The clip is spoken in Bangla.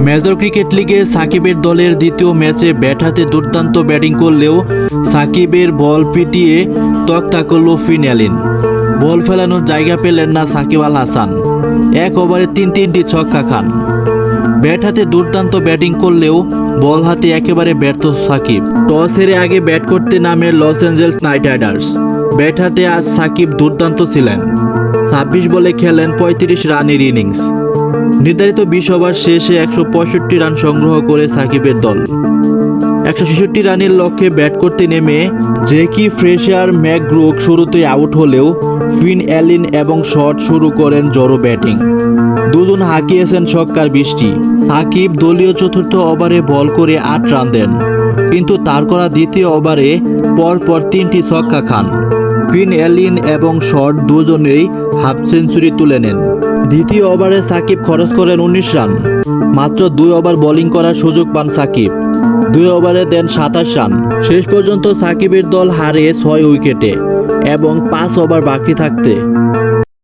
মেজর ক্রিকেট লিগে সাকিবের দলের দ্বিতীয় ম্যাচে ব্যাট হাতে দুর্দান্ত ব্যাটিং করলেও সাকিবের বল পিটিয়ে তক্তা করল ফিন অ্যালিন। বল ফেলানোর জায়গা পেলেন না সাকিব আল হাসান। এক ওভারে তিনটি ছক্কা খান। ব্যাট হাতে দুর্দান্ত ব্যাটিং করলেও বল হাতে একেবারে ব্যর্থ সাকিব। টস হেরে আগে ব্যাট করতে নামে Los Angeles Knight Riders. Bat হাতে আজ সাকিব দুর্দান্ত ছিলেন। 26 বলে খেলেন 35 রানের ইনিংস। নির্ধারিত 20 ওভার শেষে 165 রান সংগ্রহ করে সাকিবের দল 166 রানের লক্ষ্যে ব্যাট করতে নেমে জ্যাকি ফ্রেশার ম্যাকগ্রুক শুরুতেই আউট হলেও ফিন অ্যালিন এবং শট শুরু করেন জোরো ব্যাটিং। দুজন হাঁকিয়েছেন ছক্কার বৃষ্টি। সাকিব দলীয় চতুর্থ ওভারে বল করে 8 রান দেন, কিন্তু তার করা দ্বিতীয় ওভারে পরপর 3টি ছক্কা খান। ফিন অ্যালিন এবং শট দুজনেই হাফ সেঞ্চুরি তুলে নেন। দ্বিতীয় ওভারে সাকিব খরচ করেন 19 রান। মাত্র 2 ওভার বোলিং করার সুযোগ পান সাকিব। 2 ওভারে দেন 27 রান। শেষ পর্যন্ত সাকিবের দল হারে 6 উইকেটে এবং 5 ওভার বাকি থাকতে